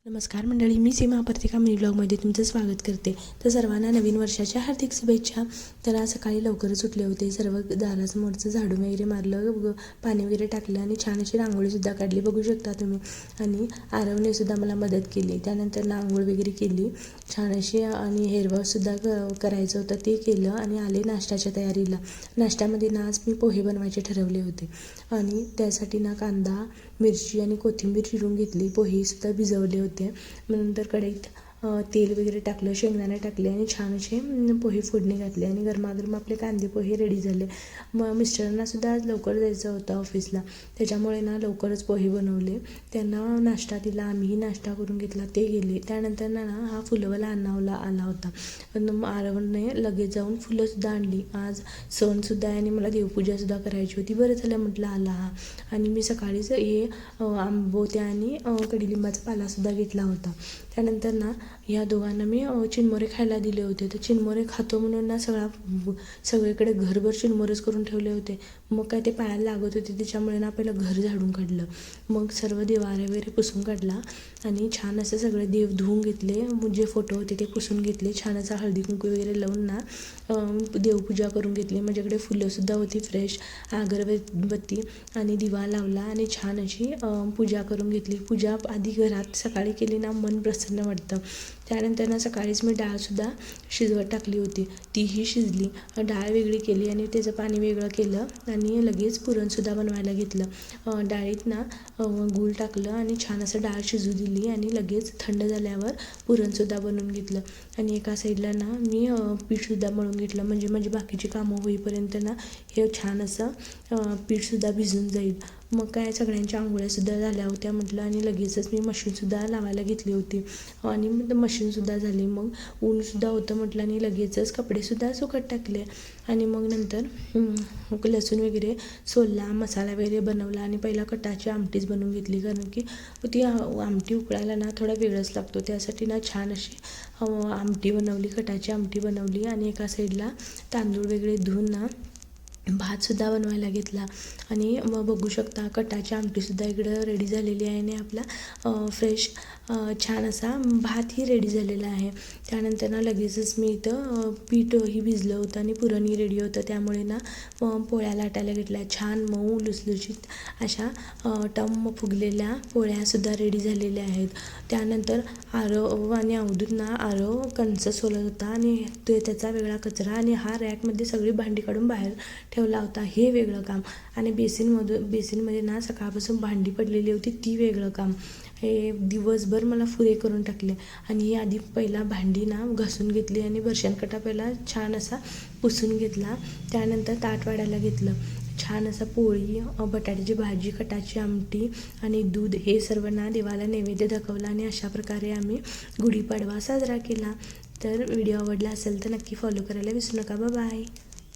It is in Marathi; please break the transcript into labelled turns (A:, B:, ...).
A: नमस्कार मंडळी, मी सीमा प्रतिका मिनी ब्लॉगमध्ये तुमचं स्वागत करते. तर सर्वांना नवीन वर्षाच्या हार्दिक शुभेच्छा. तर आज सकाळी लवकरच उठले होते. सर्व दारासमोरचं झाडू वगैरे मारलं, पाणी वगैरे टाकलं आणि छान अशी रांगोळीसुद्धा काढली, बघू शकता तुम्ही. आणि आरवनेसुद्धा मला मदत केली. त्यानंतर आंघोळ वगैरे केली छान अशी आणि हेअरवॉशसुद्धा करायचं होतं, ते केलं आणि आले नाश्त्याच्या तयारीला. नाश्त्यामध्ये आज मी पोहे बनवायचे ठरवले होते आणि त्यासाठी कांदा, मिरची आणि कोथिंबीर चिरून घेतली. पोहेसुद्धा भिजवले होते. नंतर कढईत तेल वगैरे टाकलं, शेंगदाणे टाकले आणि छान असे पोहे फोडणी घातले आणि गरमागरम आपले कांदे पोहे रेडी झाले. मिस्टरांनासुद्धा आज लवकर जायचं होतं ऑफिसला, त्याच्यामुळे लवकरच पोहे बनवले. त्यांना नाश्ता दिला, आम्हीही नाश्ता करून घेतला, ते गेले. त्यानंतर हा फुलंवाला आला होता. आरवने लगेच जाऊन फुलंसुद्धा आणली. आज सणसुद्धा आहे आणि मला देवपूजासुद्धा करायची होती. बरं झालं म्हटलं आला हा. आणि मी सकाळीच हे आंबोत्या आणि कडुलिंबाचा पालासुद्धा घेतला होता. त्यानंतर ह्या दोघांना मी चिरमुरे खायला दिले होते. तर चिरमुरे खातो म्हणून सगळीकडे घरभर चिरमुरेच करून ठेवले होते. मग काय ते पायाला लागत होते, त्याच्यामुळे पहिलं घर झाडून काढलं, मग सर्व देवारा वगैरे पुसून काढला आणि छान असं सगळे देव धुवून घेतले. जे फोटो होते ते पुसून घेतले. छान असा हळदी कुंकू वगैरे लावून देवपूजा करून घेतली. माझ्याकडे फुलंसुद्धा होती फ्रेश, अगरबत्ती आणि दिवा लावला आणि छान अशी पूजा करून घेतली. पूजा आधी घरात सकाळी केली मन प्रसन्न वाटतं. त्यानंतर सकाळीच मी डाळसुद्धा शिजवत टाकली होती, तीही शिजली. डाळ वेगळी केली आणि त्याचं पाणी वेगळं केलं आणि लगेच पुरणसुद्धा बनवायला घेतलं. डाळीत गूळ टाकलं आणि छान असं डाळ शिजू दिली आणि लगेच थंड झाल्यावर पुरणसुद्धा बनवून घेतलं. आणि एका साईडला मी पीठसुद्धा मळून घेतलं, म्हणजे बाकीची कामं होईपर्यंत हे छान असं पीठसुद्धा भिजून जाईल. मग काय सगळ्यांच्या आंघोळ्यासुद्धा झाल्या होत्या म्हटलं आणि लगेचच मी मशीनसुद्धा लावायला घेतली होती आणि मशीनसुद्धा झाली. मग ऊनसुद्धा होतं म्हटलं आणि लगेचच कपडेसुद्धा सुकत टाकले. आणि मग नंतर लसूण वगैरे सोलला, मसाला वगैरे बनवला आणि पहिला कटाची आमटीच बनवून घेतली, कारण की ती आमटी उकळायला थोडा वेळच लागतो. त्यासाठी छान अशी आमटी बनवली, कटाची आमटी बनवली. आणि एका साईडला तांदूळ वगैरे धुवून भातसुद्धा बनवायला घेतला. आणि मग बघू शकता कटाची आमटीसुद्धा इकडं रेडी झालेली आहे आणि आपला फ्रेश छान असा भातही रेडी झालेला आहे. त्यानंतर लगेचच मी इथं पीठही भिजलं होतं आणि पुरणही रेडी होतं, त्यामुळे पोळ्या लाटायला घेतल्या. छान मऊ लुसलुशीत अशा टम्म फुगलेल्या पोळ्यासुद्धा रेडी झालेल्या आहेत. त्यानंतर आरव आणि अवधूत आरव कंच सोलत होता आणि त्याचा वेगळा कचरा आणि हा रॅकमध्ये सगळी भांडी काढून बाहेर ठेवला होता, हे वेगळं काम. आणि बेसिनमध्ये सकाळपासून भांडी पडलेली होती, ती वेगळं काम. हे दिवसभर मला पुरे करून टाकले. आणि ही आधी पहिला भांडी घासून घेतली आणि बरशानकटा पहिला छान असा पुसून घेतला. त्यानंतर ताट वाढायला घेतलं. छान असा पोळी, बटाट्याची भाजी, कटाची आमटी आणि दूध हे सर्व देवाला नैवेद्य दाखवला. आणि अशा प्रकारे आम्ही गुढीपाडवा साजरा केला. तर व्हिडिओ आवडला असेल तर नक्की फॉलो करायला विसरू नका. बाय.